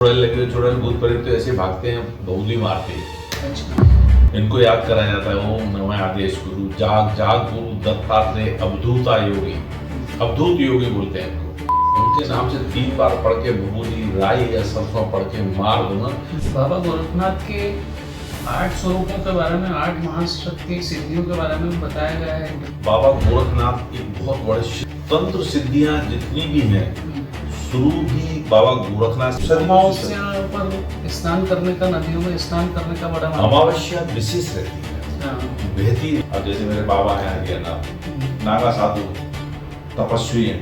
चुड़ैल लगे चुड़ैल भूत प्रेत तो ऐसे भागते हैं, बहुली मारते हैं। इनको याद कराया जाता है ओम नमः आदेश गुरु जाग जाग गुरु दत्तात्रेय अवधूता योगी। अवधूत योगी बोलते हैं इनको। उनके नाम से 3 बार पढ़ के भभूति राई या सरसों पढ़ के मार दो ना। बाबा गोरखनाथ के 8 स्वरूपों के बारे में, 8 महाशक्ति सिद्धियों के बारे में बताया गया है। बाबा गोरखनाथ एक बहुत बड़े तंत्र सिद्धियां जितनी भी हैं शुरू भी बाबा गोरखनाथ। अमावस्या पर स्नान करने का, नदियों में स्नान करने का बड़ा अमावस्या विशेष रहती है, बहती। अब जैसे मेरे बाबा हैं हरियाणा, नागा साधु तपस्वी हैं,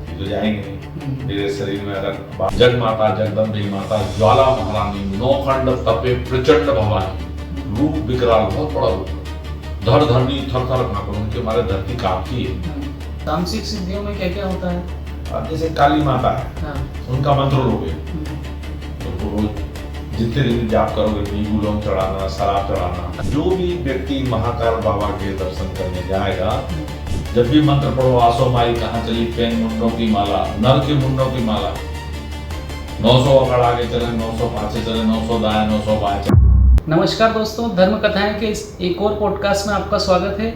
ये तो जाएंगे नहीं। मेरे शरीर में अगर जग माता जगदम्बे माता ज्वाला महारानी नौखंड तपे प्रचंड भवानी, रूप विकराल बहुत बड़ा रूप, धड़ धरनी थर थर कांपे, उनके हमारे धरती कांपती है। तामसिक सिद्धियों में क्या क्या होता है? अब जैसे काली माता है, उनका मंत्र लोगे तो रोज जितने दिन जाप करोगे, नींबू लौंग चढ़ाना, शराब चढ़ाना। जो भी व्यक्ति महाकाल बाबा के दर्शन करने जाएगा, जब भी मंत्र पढ़ो आसो माई कहाँ चली पेन मुंडों की माला, नर के मुंडों की माला, 900 अकड़ आगे चले, 900 पाछे चले, 900 दाएं 900 बाएं चले। नमस्कार दोस्तों, धर्म कथाएं के इस एक और पॉडकास्ट में आपका स्वागत है।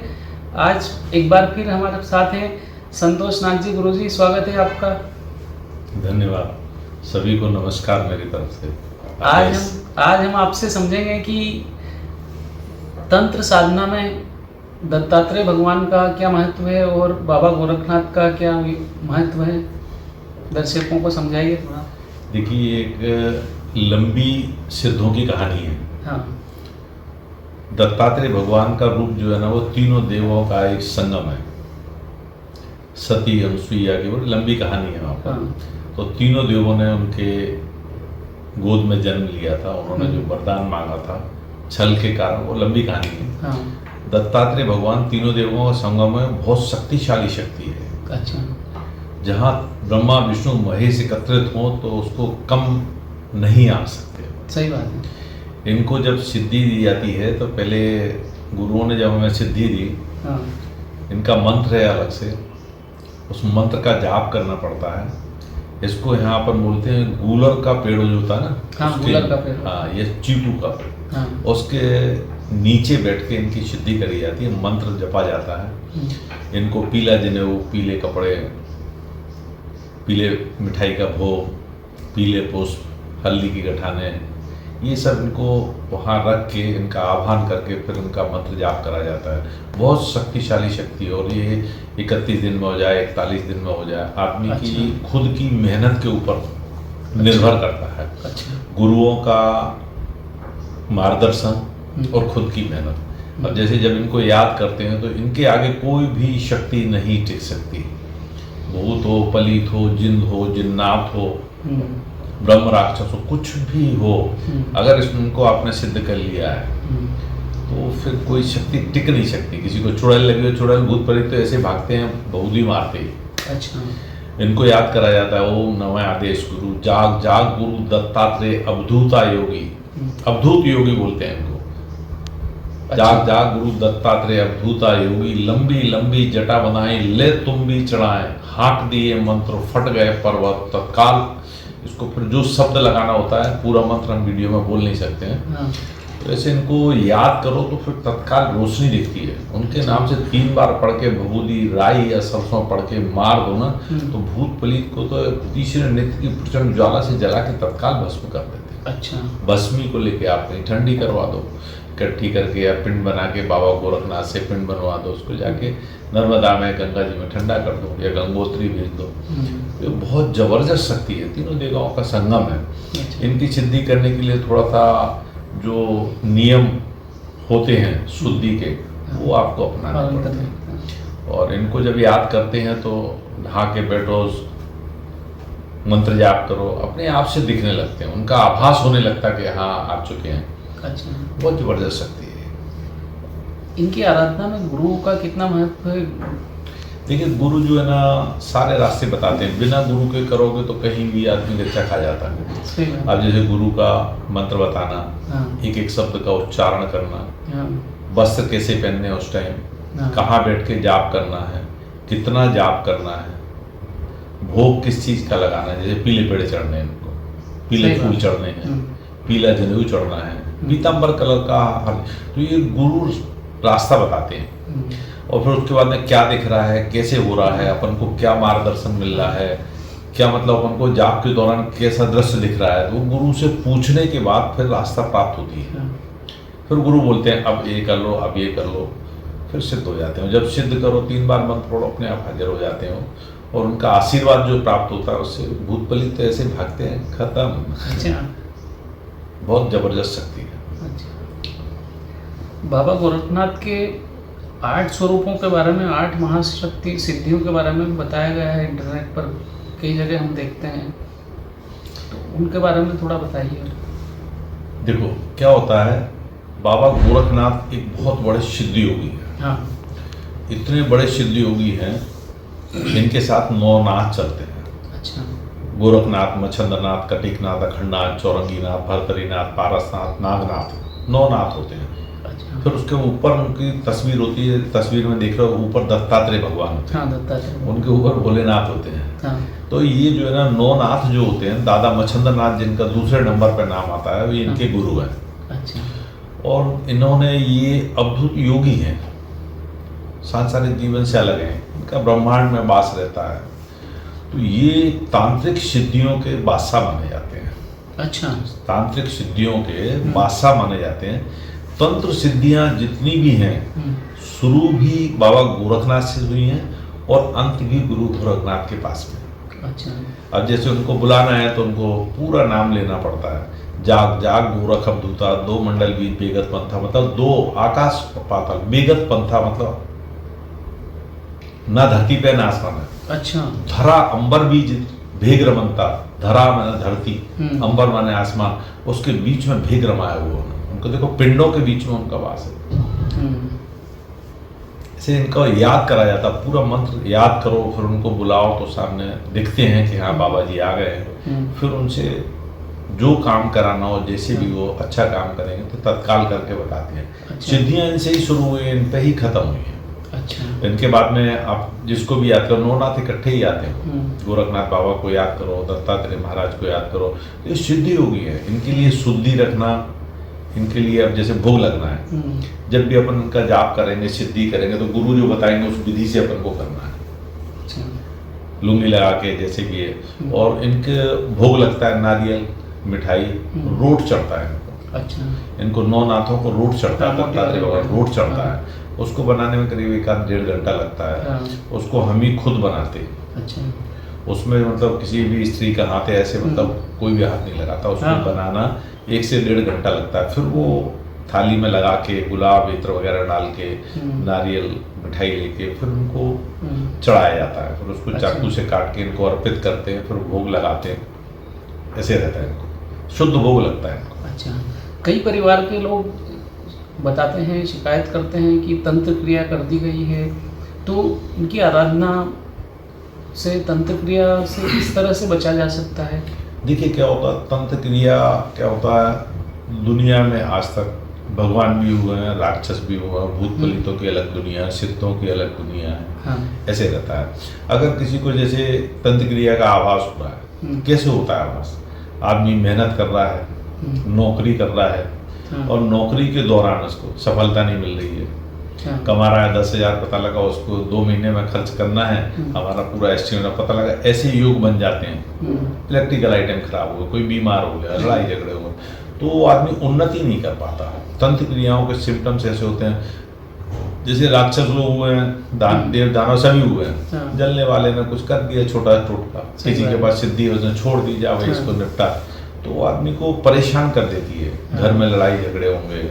आज एक बार फिर हमारे साथ हैं संतोष नाग जी गुरुजी, स्वागत है आपका। धन्यवाद, सभी को नमस्कार मेरी तरफ से। आज हम आपसे समझेंगे कि तंत्र साधना में दत्तात्रेय भगवान का क्या महत्व है और बाबा गोरखनाथ का क्या महत्व है, दर्शकों को समझाइए थोड़ा। देखिए, एक लंबी सिद्धों की कहानी है। हाँ। दत्तात्रेय भगवान का रूप जो है ना, वो तीनों देवों का एक संगम है। सती अनुसुईया की वो लंबी कहानी है वहाँ पर। तो तीनों देवों ने उनके गोद में जन्म लिया था, उन्होंने जो वरदान मांगा था छल के कारण, वो लंबी कहानी है। हाँ। दत्तात्रेय भगवान तीनों देवों का संगम है, बहुत शक्तिशाली शक्ति है। अच्छा। जहाँ ब्रह्मा विष्णु महेश एकत्रित हो तो उसको कम नहीं आ सकते। सही बात है। इनको जब सिद्धि दी जाती है तो पहले गुरुओं ने जब हमें सिद्धि दी, इनका मंत्र है अलग से, उस मंत्र का जाप करना पड़ता है। इसको यहाँ पर बोलते हैं गूलर का पेड़ जो होता है ना, हाँ, गूलर का पेड़। हाँ, ये चीटू का पेड़। हाँ। उसके नीचे बैठ के इनकी सिद्धि करी जाती है, मंत्र जपा जाता है। इनको पीला जनेऊ, पीले कपड़े, पीले मिठाई का भोग, पीले पुष्प, हल्दी की गठाने, ये सब इनको वहाँ रख के इनका आह्वान करके फिर उनका मंत्र जाप करा जाता है। बहुत शक्तिशाली शक्ति है और ये 31 दिन में हो जाए, 41 दिन में हो जाए, आदमी की खुद की मेहनत के ऊपर निर्भर करता है। गुरुओं का मार्गदर्शन और खुद की मेहनत। अब जैसे जब इनको याद करते हैं तो इनके आगे कोई भी शक्ति नहीं टिक सकती। भूत हो, पलीत हो, जिन हो, जिन्नात हो, ब्रह्म राक्षस हो, कुछ भी हो, अगर इनको आपने सिद्ध कर लिया है तो फिर कोई शक्ति टिक नहीं सकती। किसी को चुड़ैल लगी हो, चुड़ैल भूत प्रेत तो ऐसे भागते हैं, बहुली मारते हैं। अच्छा। इनको याद कराया जाता है ओम नमः आदेश गुरु जाग जाग गुरु दत्तात्रेय अवधूता योगी। अवधूत योगी बोलते हैं इनको। जाग जाग गुरु दत्तात्रेय अवधूता योगी, लंबी लंबी जटा बनाई ले तुम भी चढ़ाए, हाँक दिए मंत्र फट गए पर्वत तत्काल। इसको फिर जो शब्द लगाना होता है, पूरा मंत्र हम वीडियो में बोल नहीं सकते हैं। तो ऐसे इनको याद करो तो फिर तत्काल रोशनी दिखती है। उनके नाम से 3 बार पढ़ के भभूति राई या सरसों पढ़ के मार दो ना, तो भूत पलीत को तो तीसरे नित्य की प्रचंड ज्वाला से जला के तत्काल भस्म कर देते हैं। अच्छा। भस्मी को लेके आप कहीं ठंडी करवा दो इकट्ठी करके, या पिंड बना के बाबा गोरखनाथ से पिंड बनवा दो, उसको जाके नर्मदा में, गंगा जी में ठंडा कर दो या गंगोत्री भेज दो। ये बहुत जबरदस्त शक्ति है, तीनों देवताओं का संगम है। इनकी सिद्धि करने के लिए थोड़ा सा जो नियम होते हैं शुद्धि के, वो आपको अपनाने पड़ते हैं। और इनको जब याद करते हैं तो नहा के बैठो, मंत्र जाप करो, अपने आप से दिखने लगते हैं, उनका आभास होने लगता है कि हाँ आ चुके हैं। अच्छा। बहुत जबरदस्त शक्ति है। इनकी आराधना में गुरु का कितना महत्व है? देखिए, गुरु जो है ना सारे रास्ते बताते हैं। बिना गुरु के करोगे तो कहीं भी आदमी गच्चा खा जाता है। अब जैसे गुरु का मंत्र बताना, एक एक शब्द का उच्चारण करना, वस्त्र कैसे पहनने उस टाइम, कहाँ बैठ के जाप करना है, कितना जाप करना है, भोग किस चीज़ का लगाना है। जैसे पीले पेड़े चढ़ने इनको, पीले सही फूल बात। चढ़ने हैं, पीला जनेऊ चढ़ना है, पीताम्बर कलर का तो ये गुरु रास्ता बताते हैं। और फिर उसके बाद में क्या दिख रहा है, कैसे हो रहा है, अपन को क्या मार्गदर्शन मिल रहा है, क्या मतलब अपन को जाप के दौरान कैसा दृश्य दिख रहा है, तो वो गुरु से पूछने के बाद फिर रास्ता प्राप्त होती है। फिर गुरु बोलते हैं अब ये कर लो, अब ये कर लो, फिर सिद्ध हो जाते हो। जब सिद्ध करो 3 बार मंत्र पढ़ो, अपने आप हाजिर हो जाते हो। और उनका आशीर्वाद जो प्राप्त होता है उससे भूत प्रेत तो ऐसे भागते हैं, खत्म। अच्छा बहुत जबरदस्त शक्ति है। अच्छा। बाबा गोरखनाथ के 8 स्वरूपों के बारे में, 8 महाशक्ति सिद्धियों के बारे में बताया गया है इंटरनेट पर, कई जगह हम देखते हैं, तो उनके बारे में थोड़ा बताइए। देखो क्या होता है, बाबा गोरखनाथ एक बहुत बड़े सिद्ध योगी हैं। हाँ। इतने बड़े सिद्ध योगी हैं, इनके साथ 9 नाथ चलते हैं। अच्छा। गोरखनाथ, मच्छंद्रनाथ, कटिकनाथ, अखंडनाथ, चौरंगीनाथ, भरतरीनाथ, पारसनाथ, नागनाथ, 9 नाथ होते हैं। अच्छा। फिर उसके ऊपर उनकी तस्वीर होती है, तस्वीर में देख रहे हो ऊपर दत्तात्रेय भगवान होते हैं। हाँ, दत्तात्रेय। उनके ऊपर भोलेनाथ होते हैं। हाँ। तो ये जो है ना 9 नाथ जो होते हैं, दादा मच्छंद्रनाथ जिनका दूसरे नंबर पर नाम आता है, वो इनके गुरु हैं। अच्छा। और इन्होंने ये अद्भुत योगी हैं, सांसारिक जीवन से अलग हैं, इनका ब्रह्मांड में वास रहता है। तो ये तांत्रिक सिद्धियों के बादशाह माने जाते हैं। अच्छा। तांत्रिक सिद्धियों के बादशाह माने जाते हैं। तंत्र सिद्धियां जितनी भी हैं, शुरू भी बाबा गोरखनाथ से हुई हैं और अंत भी गुरु गोरखनाथ के पास में। अच्छा। अब जैसे उनको बुलाना है तो उनको पूरा नाम लेना पड़ता है। जाग जाग गोरख अवधूता, 2 मंडल बीच बेगत पंथा, मतलब 2 आकाश पाताल, बेगत पंथा मतलब ना धरती पे ना आसमान है। अच्छा। धरा अंबर बीज भेग रमनता, धरा माने धरती, अंबर माने आसमान, उसके बीच में भेग रमाया हुआ है। उनको देखो पिंडों के बीच में उनका वास है। इसे इनका याद करा जाता, पूरा मंत्र याद करो, फिर उनको बुलाओ तो सामने दिखते हैं कि हाँ बाबा जी आ गए हैं। फिर उनसे जो काम कराना हो, जैसे भी वो अच्छा काम करेंगे तो तत्काल करके बताते हैं। अच्छा। सिद्धियां इनसे ही शुरू हुई, इन पे ही खत्म हुई हैं। अच्छा। इनके बाद में आप जिसको भी याद करो, 9 नाथ इकट्ठे ही आते हैं। गोरखनाथ बाबा को याद करो, दत्तात्रेय महाराज को याद करो, तो ये सिद्धि योगी है। इनके लिए शुद्धि रखना, इनके लिए अब जैसे भोग लगना है, जब भी अपन इनका जाप करेंगे, सिद्धि करेंगे, तो गुरु जो बताएंगे उस विधि से अपन को करना है। अच्छा। लुंगी लगा के जैसे भी है। और इनके भोग लगता है नारियल, मिठाई, रोट चढ़ता है इनको। अच्छा। इनको 9 नाथों को रोट चढ़ता है, हाँ, दत्तात्रेय भगवान रोट चढ़ता हाँ। है। उसको बनाने में करीब 1-1.5 घंटा लगता है। हाँ। उसको हम ही खुद बनाते हैं। अच्छा। उसमें मतलब किसी भी स्त्री का हाथ ऐसे मतलब कोई भी हाथ नहीं लगाता। उसको हाँ। बनाना 1 से 1.5 घंटा लगता है। फिर वो थाली में लगा के गुलाब इत्र वगैरह डाल के, नारियल मिठाई लेके फिर उनको चढ़ाया जाता है। फिर उसको अच्छा। चाकू से काट के इनको अर्पित करते हैं, फिर भोग लगाते हैं। ऐसे रहता है इनको, शुद्ध भोग लगता है इनको। अच्छा। कई परिवार के लोग बताते हैं, शिकायत करते हैं कि तंत्र क्रिया कर दी गई है, तो इनकी आराधना से, तंत्र क्रिया से किस तरह से बचा जा सकता है? देखिए क्या होता है, तंत्र क्रिया क्या होता है, दुनिया में आज तक भगवान भी हुए हैं, राक्षस भी हुआ, भूत प्रेतों की अलग दुनिया है, सिद्धों की अलग दुनिया है। हाँ। ऐसे रहता है। अगर किसी को जैसे तंत्र क्रिया का आभास हो रहा है, कैसे होता है आभास? आदमी मेहनत कर रहा है, नौकरी कर रहा है, हाँ। और नौकरी के दौरान उसको सफलता नहीं मिल रही है। हाँ। कमा रहा है 10,000, पता लगा उसको 2 महीने में खर्च करना है, हमारा पूरा एस्टिमेट पता लगा। ऐसे योग बन जाते हैं। इलेक्ट्रिकल आइटम खराब हो गया, कोई बीमार हो गया, लड़ाई झगड़े हो गए, तो वो आदमी उन्नति नहीं कर पाता। तंत्र क्रियाओं के सिम्टम्स ऐसे होते हैं, जैसे राक्षस लोग हुए हैं, देव दानव सभी हुए हैं। हाँ। जलने वाले ने कुछ कर दिया छोटा टोटका, किसी के पास सिद्धि उसने छोड़ दी, जा भाई इसको निपटा, तो वो आदमी को परेशान कर देती है। घर में लड़ाई झगड़े होंगे,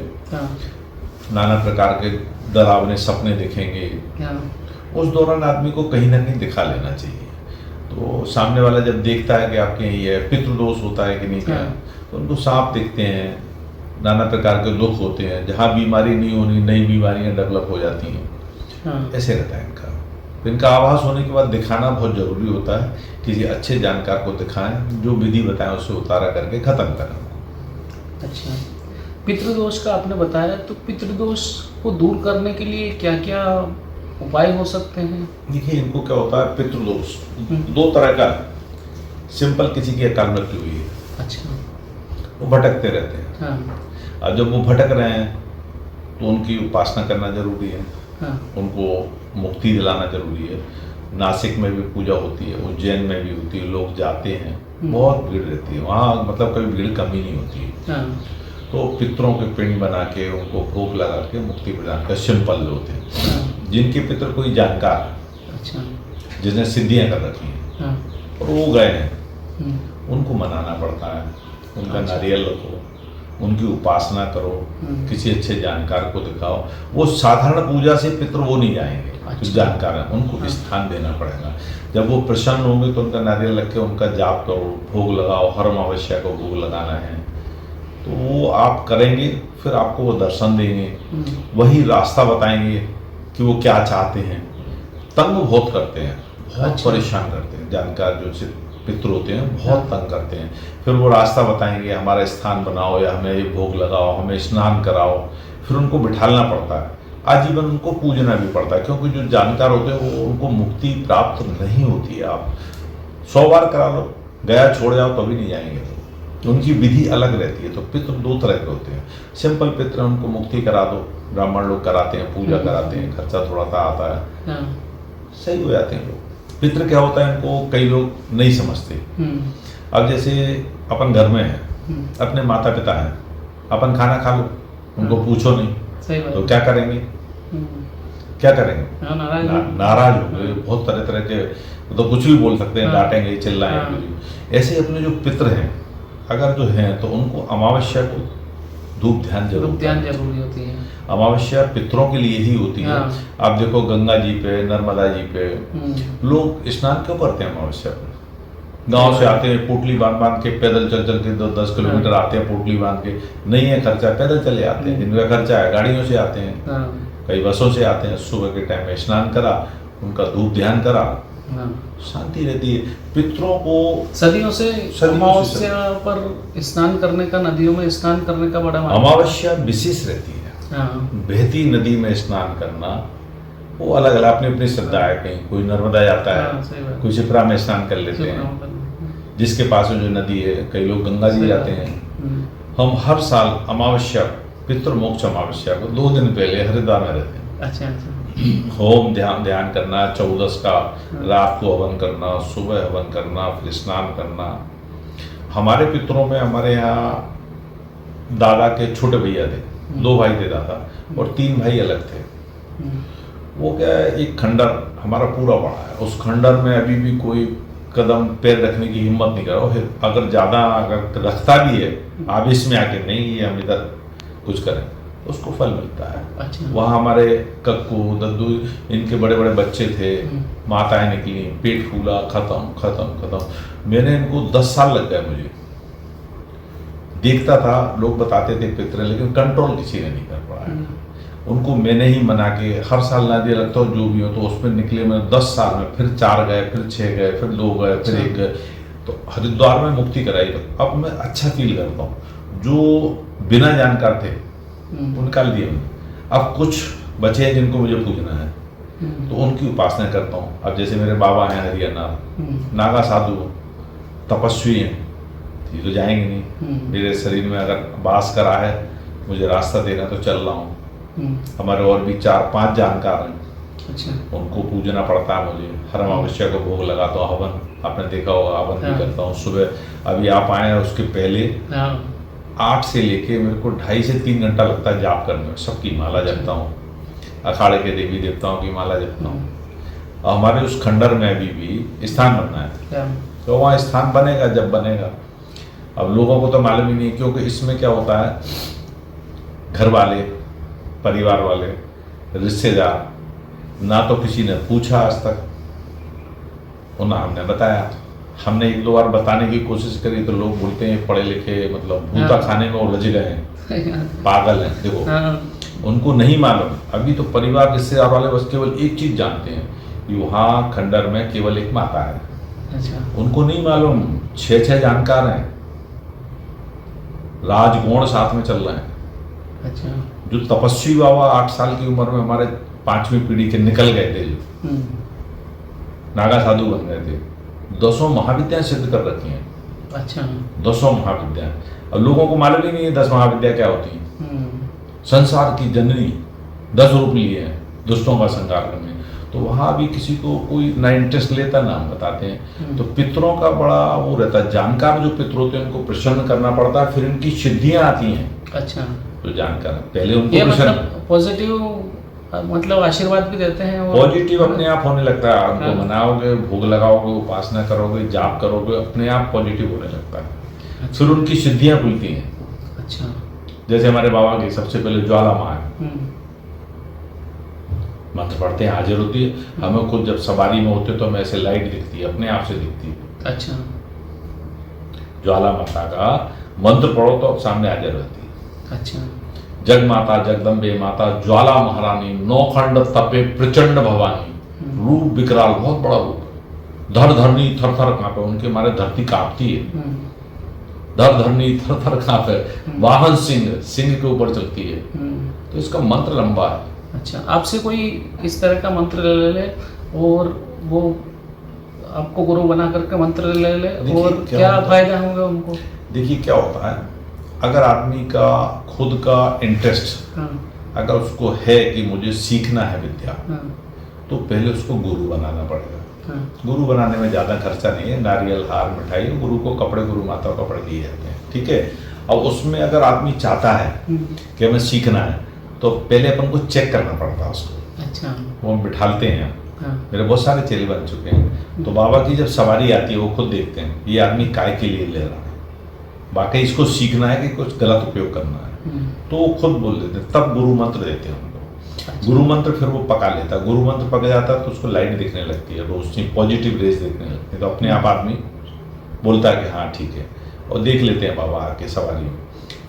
नाना प्रकार के डरावने सपने दिखेंगे। उस दौरान आदमी को कहीं ना कहीं दिखा लेना चाहिए। तो सामने वाला जब देखता है कि आपके यहाँ ये पितृदोष होता है कि नहीं क्या, तो उनको सांप दिखते हैं, नाना प्रकार के दुख होते हैं, जहाँ बीमारी नहीं होनी नई बीमारियाँ डेवलप हो जाती हैं। ऐसे रहता है इनका। तो इनका आभास होने के बाद दिखाना बहुत जरूरी होता है। किसी अच्छे जानकार को दिखाएं, जो विधि बताएं उससे उतारा करके खत्म करें। अच्छा, पितृदोष का आपने बताया, तो पितृदोष को दूर करने के लिए क्या क्या उपाय हो सकते हैं? देखिए इनको क्या होता है, पितृदोष 2 तरह का। सिंपल, किसी की अकाल मृत्यु हुई है, अच्छा। वो भटकते रहते हैं। हाँ। अब जब वो भटक रहे हैं तो उनकी उपासना करना जरूरी है, हाँ। उनको मुक्ति दिलाना जरूरी है। नासिक में भी पूजा होती है, उज्जैन में भी होती है, लोग जाते हैं, बहुत भीड़ रहती है वहाँ, मतलब कभी भीड़ कमी नहीं होती है। हाँ। तो पितरों के पिंड बना के उनको भोग लगा के मुक्ति प्रदान कर सिंपल होते हैं। हाँ। जिनके पितर कोई जानकार है, अच्छा। जिसने सिद्धियाँ कर रखी हैं हाँ। और वो गए हैं, हम्म। उनको मनाना पड़ता है, उनका अच्छा। नारियल रखो, उनकी उपासना करो, किसी अच्छे जानकार को दिखाओ। वो साधारण पूजा से पितर वो नहीं जाएंगे, अच्छा। जो जानकार है उनको हाँ। स्थान देना पड़ेगा। जब वो प्रसन्न होंगे तो उनका नारियल रख के उनका जाप करो, भोग लगाओ, हर अमावस्या को भोग लगाना है, तो वो आप करेंगे, फिर आपको वो दर्शन देंगे, वही रास्ता बताएंगे कि वो क्या चाहते हैं। तंग बहुत करते हैं, बहुत अच्छा। परेशान करते हैं, जानकार जो पितृ होते हैं बहुत तंग करते हैं। फिर वो रास्ता बताएंगे, हमारा स्थान बनाओ या हमें ये भोग लगाओ, हमें स्नान कराओ, फिर उनको बिठालना पड़ता है, आजीवन उनको पूजना भी पड़ता है, क्योंकि जो जानकार होते हैं वो उनको मुक्ति प्राप्त नहीं होती है। आप 100 बार करा लो, गया छोड़ जाओ तो भी नहीं जाएंगे, तो उनकी विधि अलग रहती है। तो पितृ 2 तरह के होते हैं। सिंपल पितृ, उनको मुक्ति करा दो, ब्राह्मण लोग कराते हैं, पूजा कराते हैं, खर्चा थोड़ा सा आता है, सही हो जाते हैं लोग। पितृ क्या होता है इनको कई लोग नहीं समझते। अब जैसे अपन घर में है, अपने माता पिता हैं, अपन खाना खा लो, उनको पूछो नहीं, सही बात। तो क्या करेंगे? क्या करेंगे? नाराज होंगे, बहुत तरह तरह के, तो कुछ भी बोल सकते हैं, डांटेंगे, चिल्लाएंगे। ऐसे अपने जो पितृ हैं अगर जो हैं, तो उनको अमावस्या को धूप ध्यान जरूरी होती है। अमावस्या पितरों के लिए ही होती है। आप देखो गंगा जी पे, नर्मदा जी पे लोग स्नान क्यों करते हैं अमावस्या पे? गांव से आते हैं, पोटली बांध बांध के, पैदल चल चल के 10 किलोमीटर आते हैं, पोटली बांध के, नहीं है खर्चा, पैदल चले आते हैं। जिनका खर्चा है गाड़ियों से आते हैं, कई बसों से आते हैं। सुबह के टाइम में स्नान करा, उनका धूप ध्यान करा, शांति रहती है। पितरों को सदियों से अमावस्या पर स्नान करने का, नदियों में स्नान करने का बड़ा अमावस्या विशेष रहती है। बहती नदी में स्नान करना वो अलग अलग अपनी अपनी श्रद्धा है। कहीं कोई नर्मदा जाता है, कोई शिप्रा में स्नान कर लेते हैं, जिसके पास में जो नदी है। कई लोग गंगा जी जाते हैं। हम हर साल अमावस्या, पितृ मोक्ष अमावस्या को 2 दिन पहले हरिद्वार में रहते हैं। अच्छा। होम ध्यान करना, 14 का रात को हवन करना, सुबह हवन करना, फिर स्नान करना। हमारे पितरों में, हमारे यहाँ दादा के छोटे भैया थे, 2 भाई थे दादा, और 3 भाई अलग थे। वो क्या है, एक खंडर हमारा पूरा बड़ा है, उस खंडर में अभी भी कोई कदम पैर रखने की हिम्मत नहीं करा। अगर ज़्यादा अगर रखता भी है आवेश में आके, नहीं ये हम इधर कुछ करें, तो उसको फल मिलता है। अच्छा। वहाँ हमारे कक्कू दद्दू, इनके बड़े बड़े बच्चे थे, माताएं निकली, पेट फूला, खत्म। मैंने इनको 10 साल लग गए। मुझे देखता था, लोग बताते थे पितृ, लेकिन कंट्रोल किसी ने नहीं कर पाया। उनको मैंने ही मना के हर साल नादिया लगता हो, जो भी हो, तो उसमें निकले मैं 10 साल में, फिर 4 गए, फिर 6 गए, फिर 2 गए, फिर 1 गए, तो हरिद्वार में मुक्ति कराई। तो अब मैं अच्छा फील करता हूँ। जो बिना जानकार थे उनका लिए मैंने, अब कुछ बचे हैं जिनको मुझे पूजना है, तो उनकी उपासना करता हूँ। अब जैसे मेरे बाबा हैं हरियाणा, नागा साधु, तपस्वी हैं, ये तो जाएंगे नहीं। मेरे शरीर में अगर वास करा है, मुझे रास्ता देना, तो चल रहा हूँ। हमारे और भी 4-5 जानकार हैं। अच्छा। उनको पूजना पड़ता है मुझे। हर अमावस्या को भोग लगाता हूँ, हवन आपने देखा होगा, हवन भी करता हूँ। सुबह अभी आप आए हैं, उसके पहले 8 से लेके मेरे को 2.5 से 3 घंटा लगता है जाप करने में। सबकी माला जपता हूँ, अखाड़े के देवी देवताओं की माला जपता हूँ। हमारे उस खंडर में अभी भी स्थान बनना है, तो वहाँ स्थान बनेगा जब बनेगा। अब लोगों को तो मालूम ही नहीं, क्योंकि इसमें क्या होता है, घर वाले, परिवार वाले, रिश्तेदार, ना तो किसी ने पूछा आज तक, और ना हमने बताया। हमने 1-2 बार बताने की कोशिश करी, तो लोग बोलते हैं पढ़े लिखे, मतलब भूता खाने में उलझ गए हैं, पागल हैं। देखो, उनको नहीं मालूम। अभी तो परिवार, रिश्तेदार वाले बस केवल एक चीज जानते हैं कि वहाँ खंडर में केवल एक माता है। अच्छा। उनको नहीं मालूम 6 जानकार हैं, राजगुण साथ में चल रहे हैं। अच्छा। जो तपस्वी बाबा 8 साल की उम्र में हमारे 5वीं पीढ़ी के निकल गए थे, जो नागा साधु बन गए थे, 10 महाविद्याएं सिद्ध कर रखी हैं। अच्छा। 10 महाविद्या। अब लोगों को मालूम ही नहीं है 10 महाविद्या क्या होती है। संसार की जननी 10 रूप लिए हैं दुष्टों का संहार करने। तो वहाँ भी किसी को कोई ना इंटरेस्ट लेता ना हम बताते हैं। तो पितरों का बड़ा वो रहता है, जानकार जो पितर होते हैं उनको प्रसन्न करना पड़ता है, फिर इनकी सिद्धियां आती हैं। अच्छा। तो जानकार पहले उनको ये प्रसन्न, मतलब पॉजिटिव मतलब आशीर्वाद भी देते हैं और पॉजिटिव अपने आप होने लगता है। उनको मनाओगे, भोग लगाओगे, उपासना करोगे, जाप करोगे, अपने आप पॉजिटिव होने लगता है। फिर उनकी सिद्धियां खुलती हैं। अच्छा। जैसे हमारे बाबा की सबसे पहले ज्वाला माँ है, मंत्र पढ़ते हैं, हाजिर होती है। हमें खुद जब सवारी में होते तो हमें ऐसे लाइट दिखती है, अपने आप से दिखती है। अच्छा। ज्वाला माता का मंत्र पढ़ो तो सामने हाजिर रहती है। अच्छा। जग माता जगदम्बे माता ज्वाला महारानी, नौखंड तपे प्रचंड भवानी, रूप विकराल, बहुत बड़ा रूप, धर धरनी थर थर कांपे, उनके मारे धरती कांपती है। धर धरनी थर थर कांपे, वाहन सिंह, सिंह के ऊपर चलती है। तो इसका मंत्र लंबा है। अच्छा, आपसे कोई इस तरह का मंत्र ले ले और वो आपको गुरु बना करके मंत्र ले ले और क्या फायदा होगा उनको? देखिए क्या होता है, अगर आदमी का खुद का इंटरेस्ट अगर उसको है कि मुझे सीखना है विद्या, तो पहले उसको गुरु बनाना पड़ेगा। गुरु बनाने में ज़्यादा खर्चा नहीं है, नारियल हार मिठाई, गुरु को कपड़े गुरु माता को कपड़े दिए जाते हैं, ठीक है। अब उसमें अगर आदमी चाहता है कि हमें सीखना है तो पहले अपन को चेक करना पड़ता है उसको। अच्छा। वो बिठालते हैं। मेरे बहुत सारे चेले बन चुके हैं, तो बाबा की जब सवारी आती है वो खुद देखते हैं ये आदमी काय के लिए ले रहा है, बाकी इसको सीखना है कि कुछ गलत उपयोग करना है, तो वो खुद बोल देते हैं। तब गुरु मंत्र देते हैं उनको। गुरु मंत्र फिर वो पका लेता है। गुरु मंत्र पक जाता है तो उसको लाइट दिखने लगती है, रोशनी, पॉजिटिव रेज दिखने लगती है। तो अपने आप आदमी बोलता है कि हाँ ठीक है, और देख लेते हैं बाबा आके सवारी में।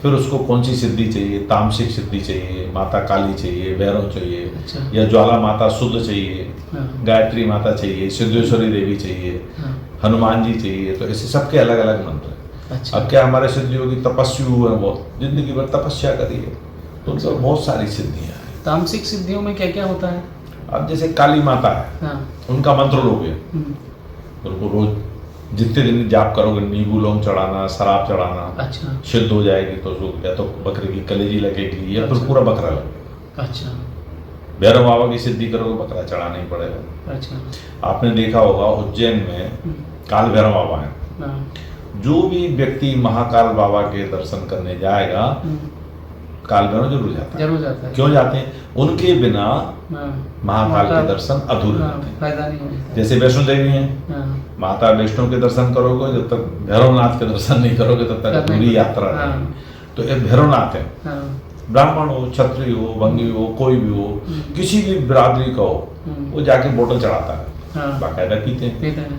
फिर उसको कौन सी सिद्धि चाहिए, तामसिक सिद्धि चाहिए, माता काली चाहिए, भैरव चाहिए, या ज्वाला माता शुद्ध चाहिए, गायत्री माता चाहिए, सिद्धेश्वरी देवी चाहिए, हनुमान जी चाहिए। तो ऐसे सबके अलग अलग मंत्र हैं। अच्छा। अब क्या हमारे सिद्धि होगी, तपस्वी हुए हैं, बहुत जिंदगी भर तपस्या करी है, तो उनको बहुत सारी सिद्धियाँ हैं। तामसिक सिद्धियों में क्या क्या होता है? अब जैसे काली माता है, उनका मंत्र लोगे, उनको रोज जितने दिन जाप करोगे, नींबू लौंग चढ़ाना, शराब चढ़ाना। अच्छा। शुद्ध हो जाएगी तो या तो बकरे की कलेजी लगेगी या फिर पूरा बकरा लगेगा। अच्छा। भैरव बाबा की सिद्धि करोगे, बकरा चढ़ाना ही पड़ेगा। अच्छा। आपने देखा होगा उज्जैन में काल भैरव बाबा है, जो भी व्यक्ति महाकाल बाबा के दर्शन करने जाएगा, काल भैरव जरूर जाता है। क्यों जाते हैं? उनके बिना महाकाल के दर्शन अधूरे रहते हैं। फायदा नहीं होता। जैसे वैष्णो देवी हैं, माता वैष्णो के दर्शन करोगे, जब तक भैरवनाथ के दर्शन नहीं करोगे तब तक पूरी यात्रा रहेगी। तो एक भैरवनाथ है, ब्राह्मण हो, क्षत्रिय हो, भंगी हो, कोई भी हो, किसी भी बिरादरी का हो, वो जाके बोतल चढ़ाता है, बाकायदा पीते हैं।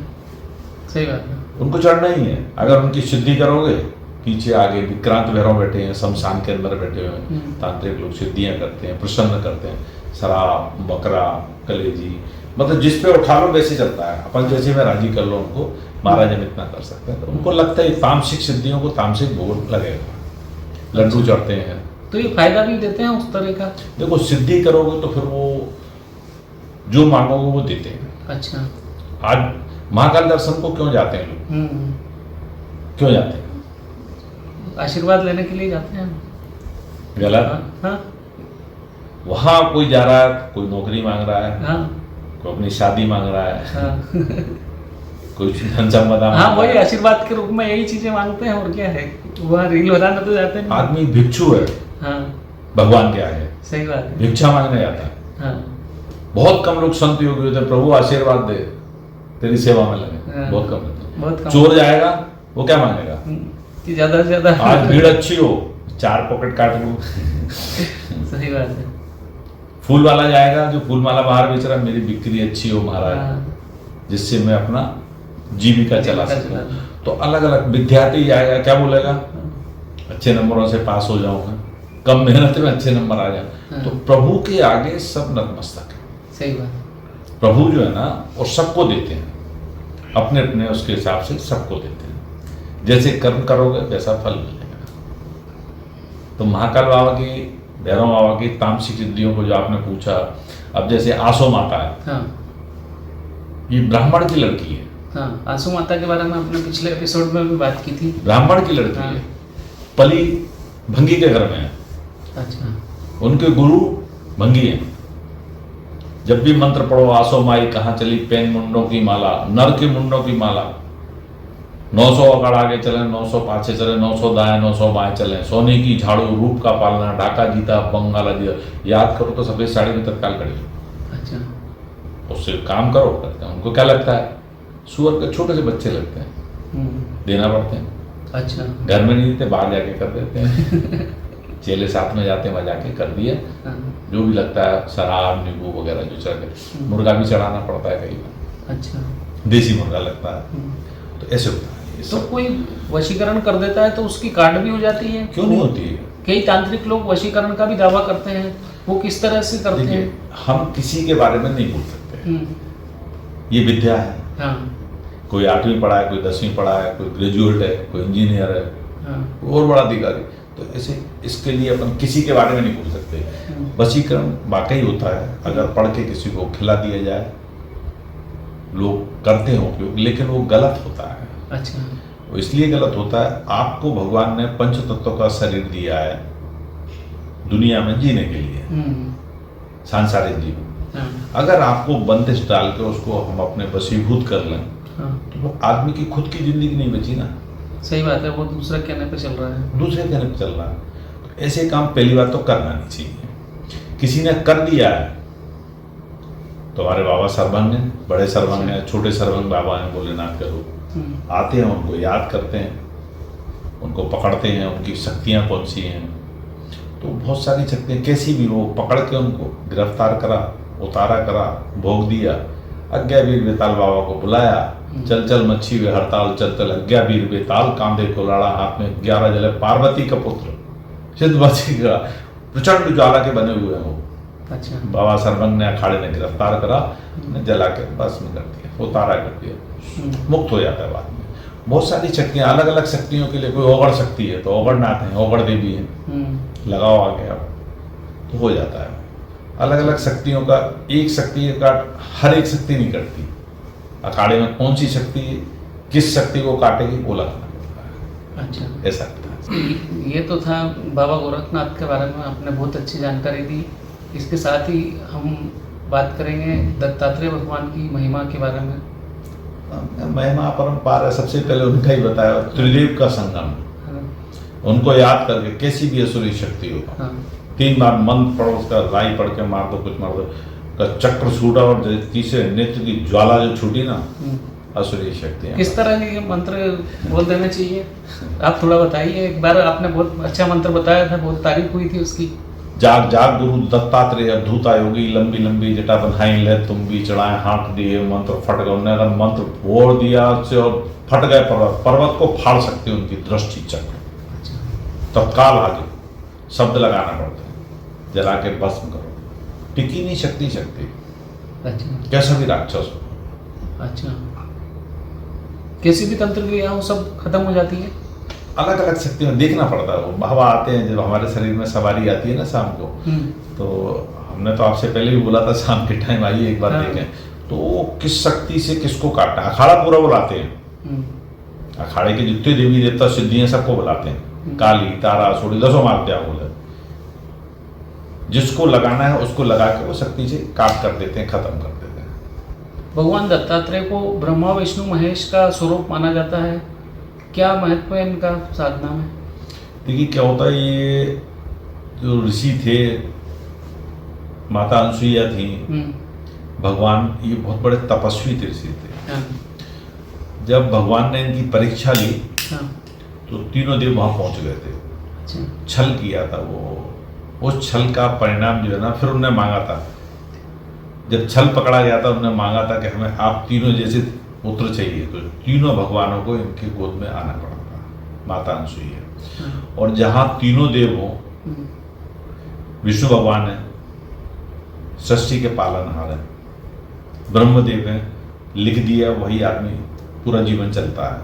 सही बात है। उनको चढ़ना ही है। अगर उनकी सिद्धि करोगे, पीछे आगे विक्रांत भैरव बैठे हैं, शमशान के अंदर बैठे हुए हैं, तांत्रिक लोग सिद्धियां करते हैं, प्रसन्न करते हैं। शराब, बकरा, कलेजी, मतलब जिस पे उठा लो वैसे चलता है। अपन जैसे में राजी कर लो उनको, महाराज हम इतना कर सकते हैं। तो उनको लगता है तामसिक सिद्धियों को तामसिक भोग लगेगा, लड्डू चढ़ते हैं। तो ये फायदा भी देते हैं उस तरह का? देखो, सिद्धि करोगे तो फिर वो जो मांगोगे वो देते हैं। अच्छा। आज महाकाल दर्शन को क्यों जाते हैं लोग? क्यों जाते हैं? आशीर्वाद लेने के लिए जाते हैं। गलत। हाँ। वहां कोई जा रहा है, कोई नौकरी मांग रहा है, हाँ। कोई अपनी शादी मांग रहा है, हाँ। कोई धन संपदा, हाँ, वही आशीर्वाद के रूप में यही चीजें मांगते हैं। और क्या है, वहाँ रील बनाने तो जाते हैं। आदमी भिक्षु है, हाँ, भगवान क्या है। सही बात है। भिक्षा मांगने जाता है। हाँ। बहुत कम लोग संत योगी होते हैं, प्रभु आशीर्वाद दे, तेरी सेवा में लगे। हाँ। बहुत कम। चोर जाएगा, वो क्या मांगेगा कि ज्यादा से ज्यादा आज भीड़ अच्छी हो, 4 पॉकेट काट लूं। सही बात है। फूल वाला जाएगा, जो फूल माला बाहर बेच रहा है, मेरी बिक्री अच्छी हो महाराज, जिससे मैं अपना जीविका चला सकूं। तो अलग अलग विद्यार्थी जाएगा, क्या बोलेगा, अच्छे नंबरों से पास हो जाऊंगा, कम मेहनत में अच्छे नंबर आ जाए। तो प्रभु के आगे सब नतमस्तक है। सही बात। प्रभु जो है ना, वो सबको देते हैं, अपने अपने उसके हिसाब से सबको देते हैं। जैसे कर्म करोगे वैसा फल मिलेगा। तो महाकाल बाबा की, भैरव बाबा की तामसिक सिद्धियों को जो आपने पूछा, अब जैसे आसो माता है, हाँ। ये ब्राह्मण की लड़की है। हाँ, आंसू माता के बारे में आपने पिछले एपिसोड में भी बात की थी। ब्राह्मण की लड़की हाँ। है, पली भंगी के घर में है, अच्छा। उनके गुरु भंगी हैं। जब भी मंत्र पढ़ो, आसो माई कहाँ चली पेन मुंडों की माला, नर के मुंडों की माला, 900 अकड़ आगे चले, 900 पाछे चले, 900 दाएं 900 बाएं चले, सोने की झाड़ू, रूप का पालना, ढाका जीता, बंगाला जीता, याद करो तो सफेद साड़ी में तत्काल खड़ी हो। अच्छा। उससे काम करो, करते हैं। उनको क्या लगता है, सुअर के छोटे से बच्चे लगते हैं, देना पड़ते हैं। अच्छा। घर में नहीं देते, बाहर जाके कर देते हैं। चेले साथ में जाते, वहाँ जाके कर दिया। हाँ। जो भी लगता है, शराब नींबू वगैरह जो चढ़, मुर्गा भी चढ़ाना पड़ता है कई बार, अच्छा। देसी मुर्गा लगता है, तो ऐसे होता है ये तो सब। कोई वशीकरण कर देता है तो उसकी कार्ड भी हो जाती है? क्यों नहीं होती है? कई तांत्रिक लोग वशीकरण का भी दावा करते हैं, वो किस तरह से करते देखिए, हैं? हम किसी के बारे में नहीं बोल सकते, ये विद्या है। हाँ। कोई 8वीं पढ़ा है, कोई 10वीं पढ़ा है, कोई ग्रेजुएट है, कोई इंजीनियर है, हाँ। कोई और बड़ा अधिकारी, तो ऐसे इसके लिए अपन किसी के बारे में नहीं बोल सकते। वशीकरण वाकई होता है, अगर पढ़ के किसी को खिला दिया जाए, लोग करते हैं उपयोग, लेकिन वो गलत होता है। अच्छा। वो इसलिए गलत होता है, आपको भगवान ने पंच तत्वों का शरीर दिया है दुनिया में जीने के लिए, सांसारिक जीवन। हाँ। अगर आपको बंदिश डाल के उसको हम अपने वशीभूत कर लें, हाँ। तो वो आदमी की खुद की जिंदगी नहीं बची ना, सही बात है, वो दूसरे कहने पे चल रहा है। दूसरे कहने पे चल रहा है। तो ऐसे काम पहली बात तो करना नहीं चाहिए। किसी ने कर दिया है, तो हमारे बाबा सरभंग हैं, बड़े सरभंग हैं, छोटे सरभंग बाबा हैं भोलेनाथ के रूप, आते हैं, उनको याद करते हैं, उनको पकड़ते हैं, उनकी शक्तियाँ कौन सी हैं, तो बहुत सारी शक्तियाँ कैसी भी वो पकड़ के उनको गिरफ्तार करा, उतारा करा, भोग दिया। अज्ञावीर बेताल बाबा को बुलाया, चल चल मच्छी वे हड़ताल, चल चल अज्ञावीर बेताल, कांधे को लाड़ा, हाथ में 11 जले, पार्वती का पुत्र सिद्धवासी का, प्रचंड ज्वाला के बने हुए हैं वो। अच्छा। बाबा सरभंग ने अखाड़े ने गिरफ्तार करा, ने जला के बस में कर दिया, उतारा कर दिया, मुक्त हो जाता है बाद में। बहुत सारी शक्तियाँ, अलग अलग शक्तियों के लिए, कोई ओगड़ शक्ति है तो ओगड़नाथ है, ओगड़ देवी है, लगाओ आगे आप, तो हो जाता है। अलग अलग शक्तियों का, एक शक्ति का हर एक शक्ति नहीं करती। अखाड़े में कौन सी शक्ति किस शक्ति को काटेगी वो लगाना पड़ता है। अच्छा। ऐसा होता है। ये तो था बाबा गोरखनाथ के बारे में, आपने बहुत अच्छी जानकारी दी। इसके साथ ही हम बात करेंगे दत्तात्रेय भगवान की महिमा के बारे में। महिमा अपरंपार है, सबसे पहले उनका ही बताया, त्रिदेव का संगम। हाँ। उनको याद करके, कैसी भी असुरी शक्ति हो, हाँ। 3 बार मंत्र पढ़ो, उसका राई पढ़ के मार दो, कुछ मार दो, का चक्र छूटा और तीसरे नेत्र की ज्वाला जो छूटी ना, असुरी शक्ति है। किस तरह के मंत्र बोल देने चाहिए, आप थोड़ा बताइए। एक बार आपने बहुत अच्छा मंत्र बताया था, बहुत तारीफ हुई थी उसकी। जाग जाग गुरु दत्तात्रेय अवधूता योगी, लंबी लंबी जटा बंधाई ले तुम भी चढ़ाए, हाँक दिए मंत्र फट गए। उन्होंने अगर मंत्र बोल दिया से और फट गए पर्वत को फाड़ सकते उनकी दृष्टि चक्र, तत्काल आगे शब्द लगाना पड़ता है, जला के भस्म करो, टिकी नहीं शक्ति। अच्छा। कैसा भी राक्षस हो। अच्छा। कैसी भी तंत्र क्रिया हो सब खत्म हो जाती है। अलग अलग शक्तियों देखना पड़ता है। वो हवा आते हैं, जब हमारे शरीर में सवारी आती है ना शाम को, तो हमने तो आपसे पहले भी बोला था शाम के टाइम आइए एक बार देखें, तो वो किस शक्ति से किसको काटना। अखाड़ा पूरा बुलाते हैं, अखाड़े के जितने देवी देवता सिद्धियां सबको बुलाते हैं, काली तारा सोड़ी 10 मारते हैं बोले, जिसको लगाना है उसको लगा के वो शक्ति से काट कर देते हैं, खत्म कर देते हैं। भगवान दत्तात्रेय को ब्रह्मा विष्णु महेश का स्वरूप माना जाता है, क्या महत्व है इनका साधना में? देखिए क्या होता है, ये जो ऋषि थे, माता अनसुईया थी, भगवान, ये बहुत बड़े तपस्वी ऋषि थे। हाँ। जब भगवान ने इनकी परीक्षा ली, हाँ। तो तीनों देव वहां पहुंच गए थे। अच्छा। छल किया था वो छल का परिणाम जो है ना, फिर उन्होंने मांगा था, जब छल पकड़ा गया था, उन्होंने मांगा था कि हमें आप तीनों जैसे पुत्र चाहिए, तो तीनों भगवानों को इनके गोद में आना पड़ा था, माता अनसुईया। और जहां तीनों देव हों, विष्णु भगवान है, सृष्टि के पालनहार है, ब्रह्मदेव है, लिख दिया वही आदमी पूरा जीवन चलता है,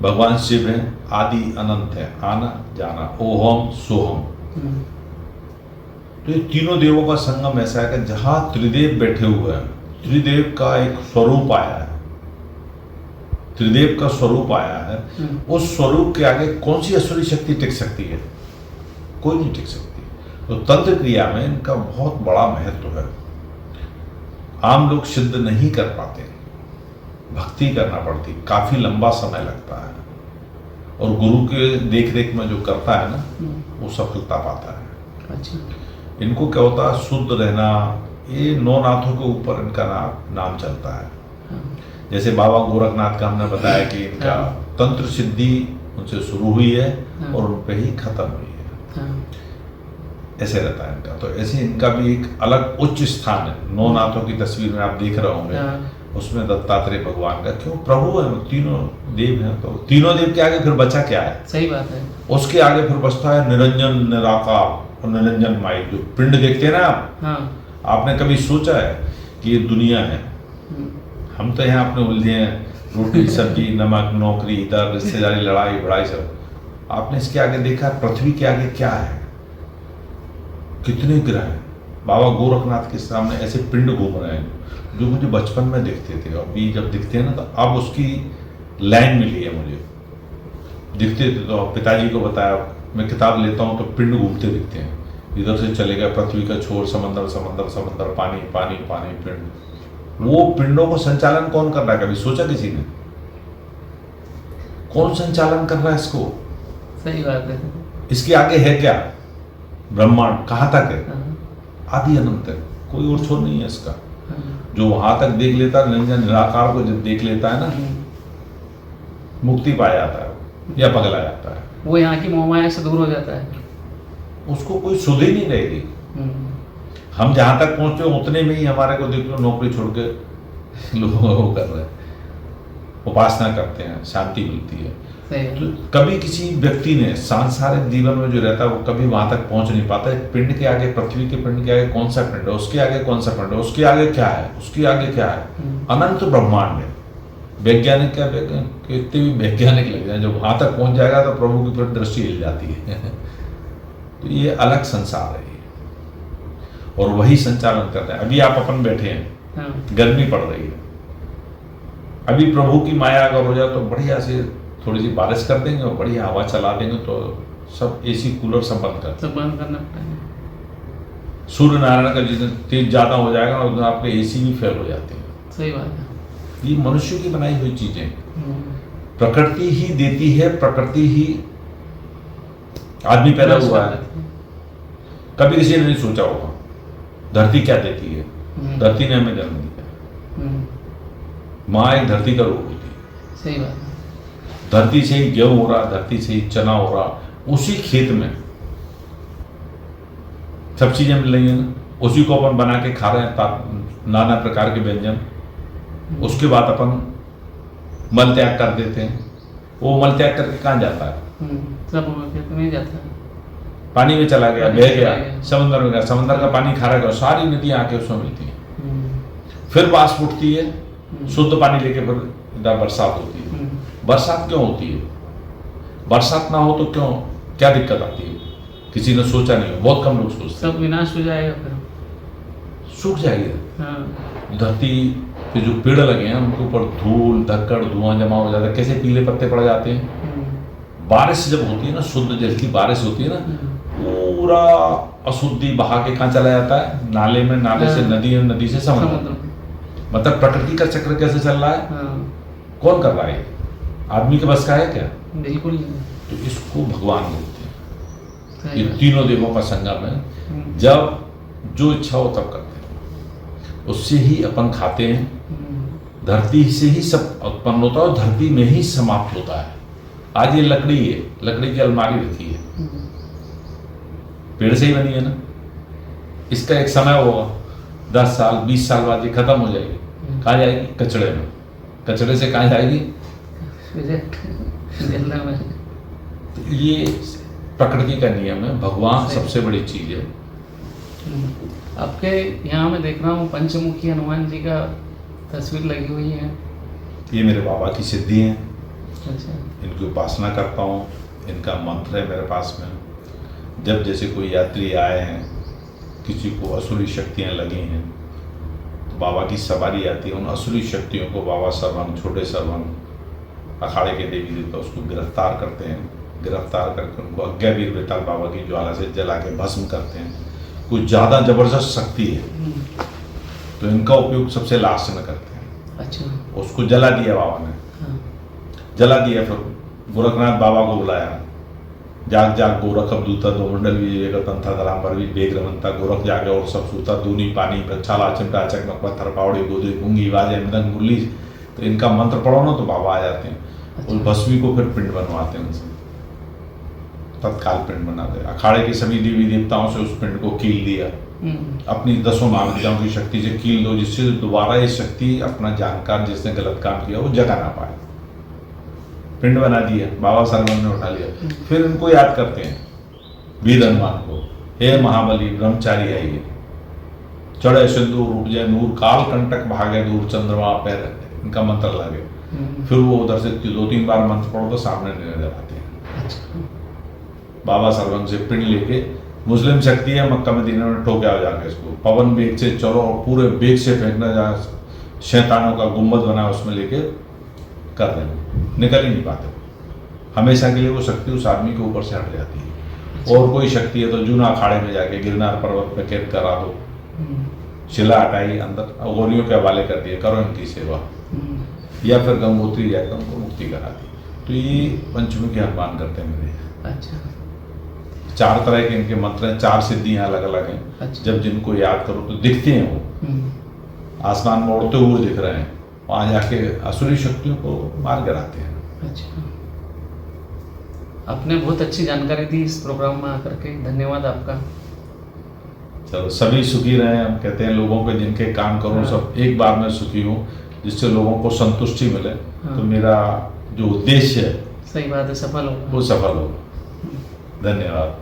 भगवान शिव है, आदि अनंत है, आना जाना, ओहम सोहम। तो ये तीनों देवों का संगम ऐसा है कि जहां त्रिदेव बैठे हुए हैं, त्रिदेव का एक स्वरूप आया है, त्रिदेव का स्वरूप आया है, उस स्वरूप के आगे कौन सी असुरी शक्ति टिक सकती है? कोई नहीं टिक सकती। तो तंत्र क्रिया में इनका बहुत बड़ा महत्व है। आम लोग सिद्ध नहीं कर पाते, भक्ति करना पड़ती, काफी लंबा समय लगता है, और गुरु के देख रेख में जो करता है ना, वो सफलता पाता है। अच्छा। इनको क्या होता है, शुद्ध रहना, ये 9 नाथों के ऊपर इनका नाम चलता है। जैसे बाबा गोरखनाथ का हमने बताया कि इनका तंत्र सिद्धि उनसे शुरू हुई है और उन पे ही खत्म हुई है, ऐसे रहता है इनका। तो ऐसे इनका भी एक अलग उच्च स्थान है। 9 नाथों की तस्वीर में आप देख रहे होंगे, उसमें दत्तात्रेय भगवान का, क्यों, प्रभु है, तीनों देव हैं, तो तीनों देव के आगे फिर बचा क्या है? सही बात है। उसके आगे फिर बचता है निरंजन, निराकार और निरंजन माई। जो पिंड देखते हैं ना आप, आपने कभी सोचा है कि ये दुनिया है? हम तो यहाँ अपने उलझे हैं, रोटी सब्जी नमक नौकरी इधर रिश्तेदारी लड़ाई बड़ाई सब। आपने इसके आगे देखा पृथ्वी के आगे क्या है? कितने ग्रह हैं? बाबा गोरखनाथ के सामने ऐसे पिंड घूम रहे हैं जो मुझे बचपन में दिखते थे, अभी जब दिखते हैं ना, तो अब उसकी लाइन मिली है मुझे। दिखते थे तो पिताजी को बताया, मैं किताब लेता हूँ तो पिंड घूमते दिखते हैं, इधर से चलेगा पृथ्वी का छोर, समंदर समंदर समंदर, पानी पानी पानी, पिंड। वो पिंडों को संचालन कौन कर रहा है? कभी सोचा किसी ने? कौन संचालन कर रहा है इसको? सही बात है। इसके आगे है क्या? ब्रह्मांड कहाँ तक है? आदि अनंत है, कोई और छोर नहीं है इसका। जो वहां तक देख लेता है, निरंजन निराकार को जब देख लेता है ना, मुक्ति पा जाता है या पगला जाता है, वो यहाँ की मोहमाया से दूर हो जाता है, उसको कोई सुध ही नहीं रहेगी। हम जहां तक पहुंचे उतने में ही हमारे को देख लो, नौकरी छोड़ के लोग वो कर रहे हैं, उपासना करते हैं, शांति मिलती है। तो कभी किसी व्यक्ति ने सांसारिक जीवन में जो रहता है वो कभी वहां तक पहुंच नहीं पाता। एक पिंड के आगे, पृथ्वी के पिंड के आगे कौन सा पिंड है, उसके आगे कौन सा पिंड है, उसके आगे क्या है, उसके आगे क्या है? अनंत ब्रह्मांड है। वैज्ञानिक क्या, कितने भी वैज्ञानिक लग जाए, जब वहां तक पहुंच जाएगा तो प्रभु की फिर दृष्टि हिल जाती है। तो ये अलग संसार है और वही संचालन करते हैं। अभी आप अपन बैठे हैं, गर्मी पड़ रही है, अभी प्रभु की माया अगर हो जाए तो बढ़िया से थोड़ी सी बारिश कर देंगे और बढ़िया हवा चला देंगे तो सब एसी कूलर सब बंद कर, सब बंद करना पड़ेगा। सूर्य नारायण का जितना तेज ज्यादा हो जाएगा ना, उतना आपके एसी भी फेल हो जाते हैं। सही बात है। ये मनुष्य की बनाई हुई चीजें, प्रकृति ही देती है, प्रकृति ही आदमी पैदा हुआ है। कभी किसी ने नहीं सोचा होगा धरती क्या देती है, धरती ने हमें जन्म दिया। माँ एक धरती का रूप होती है। सही बात है। धरती से ही गेहूं हो रहा, धरती से ही चना हो रहा, उसी खेत में सब चीजें मिल रही हैं, उसी को अपन बना के खा रहे हैं, नाना प्रकार के व्यंजन। उसके बाद अपन मल त्याग कर देते हैं, वो मल त्याग करके कहाँ जाता है? सब खेत में जाता है, पानी में चला गया, बह गया, समुद्र में गया, समुद्र का पानी खारा गया, सारी नदियां आके उसमें मिलती हैं। फिर बारिश उठती है, शुद्ध पानी लेके फिर इधर बरसात होती है। बरसात क्यों होती है? बरसात ना हो तो क्यों, क्या दिक्कत आती है? किसी ने सोचा नहीं, बहुत कम लोग सोचते। सब विनाश हो जाएगा, फिर सूख जाएगी धरती पे। जो पेड़ लगे हैं उनके ऊपर धूल धक्कड़ धुआं जमा हो जाता है, कैसे पीले पत्ते पड़ जाते हैं। बारिश जब होती है ना, शुद्ध जल की बारिश होती है ना, पूरा अशुद्धि बहा के कहाँ चला जाता है? नाले में, नाले से नदी, नदी से समुद्र। मतलब प्रकृति का चक्र कैसे चल रहा है? कौन कर रहा है? आदमी के बस का है क्या? बिल्कुल नहीं। तो इसको भगवान बोलते हैं। ये तीनों देवों का संगम है। जब जो इच्छा हो तब करते हैं, उससे ही अपन खाते हैं, धरती से ही सब उत्पन्न होता है और धरती में ही समाप्त होता है। आज ये लकड़ी है, लकड़ी की अलमारी रखी है, पेड़ से ही बनी है ना। इसका एक समय होगा, 10 साल 20 साल बाद ये खत्म हो जाएगी। कहाँ जाएगी? कचड़े में। कचड़े से कहाँ जाएगी? तो ये प्रकृति का नियम है। भगवान सबसे बड़ी चीज है। आपके यहाँ मैं देख रहा हूँ पंचमुखी हनुमान जी का तस्वीर लगी हुई है। ये मेरे बाबा की सिद्धि है। अच्छा। इनकी उपासना करता हूँ, इनका मंत्र है मेरे पास में। जब जैसे कोई यात्री आए हैं, किसी को असुरी शक्तियाँ लगी हैं, तो बाबा की सवारी आती है, उन असुरी शक्तियों को बाबा सर्वंग, छोटे सर्वंग अखाड़े के देवी देवता उसको गिरफ्तार करते हैं। गिरफ्तार करके उनको अज्ञावीर बेताल बाबा की ज्वाला से जला के भस्म करते हैं। कुछ ज़्यादा जबरदस्त शक्ति है तो इनका उपयोग सबसे लास्ट में करते हैं। अच्छा। उसको जला दिया बाबा ने, हाँ। जला दिया। फिर गोरखनाथ बाबा को बुलाया, जाग जाग गोरख अवधूता दो मंडल भी तंथा दराम्बर भी बेग रमनता गोरख जागे और सब सूता दूनी पानी प्रक्षाला चिमटा चकमक पत्थर पावड़ी गोदी गुंगी बाजे मृदंग मुरली। तो इनका मंत्र पढ़ो ना तो बाबा आ जाते हैं। अच्छा। उस भस्मी को फिर पिंड बनवाते हैं उनसे, तत्काल पिंड बनाते। अखाड़े के सभी देवी देवताओं से उस पिंड को कील दिया। अपनी 10 महाविद्याओं की शक्ति से कील दो, जिससे दोबारा ये शक्ति अपना जानकार जिसने गलत काम किया वो जगा ना पाए। पिंड बना दिया, बाबा सरवन ने उठा लिया। फिर इनको याद करते हैं वीर हनुमान को, हे महाबली ब्रह्मचारी आइए, चढ़े सिंदूर उठ जाए नूर, काल कंटक भागे दूर, चंद्रमा पैर। इनका मंत्र लगे। फिर वो उधर से 2-3 बार मंत्र पढ़ो तो सामने नजर आते हैं। अच्छा। बाबा सरवन से पिंड लेके, मुस्लिम शक्ति है, मक्का मदीना में ठोके आ जाके इसको पवन बेग से चलो और पूरे बेग से फेंकना, जहाँ शैतानों का गुम्बद बना उसमें लेके कर देना, निकल ही नहीं पाते। हमेशा के लिए वो शक्ति उस आदमी के ऊपर से हट जाती है। और कोई शक्ति है तो जूना अखाड़े में जाके गिरनार पर्वत पे कैद करा दो, शिला हटाई, अंदर अघोरियों के हवाले कर दिए, करो इनकी सेवा, या फिर गंगोत्री जाकर उनको मुक्ति करा दी। तो ये पंचमुखी हनुमान करते हैं मेरे। अच्छा। 4 तरह के इनके मंत्र हैं, 4 सिद्धियाँ अलग अलग हैं। अच्छा। जब जिनको याद करो तो दिखते हैं, वो आसमान में उड़ते हुए दिख रहे हैं, वहाँ जाके असुरी शक्तियों को मार गिराते हैं। अच्छा। आपने बहुत अच्छी जानकारी दी इस प्रोग्राम में आकर के, धन्यवाद आपका। चलो, सभी सुखी रहें। हम कहते हैं लोगों के जिनके काम करो सब एक बार में सुखी हो, जिससे लोगों को संतुष्टि मिले। तो मेरा जो उद्देश्य है सही बात है, सफल होगा। वो सफल होगा। धन्यवाद।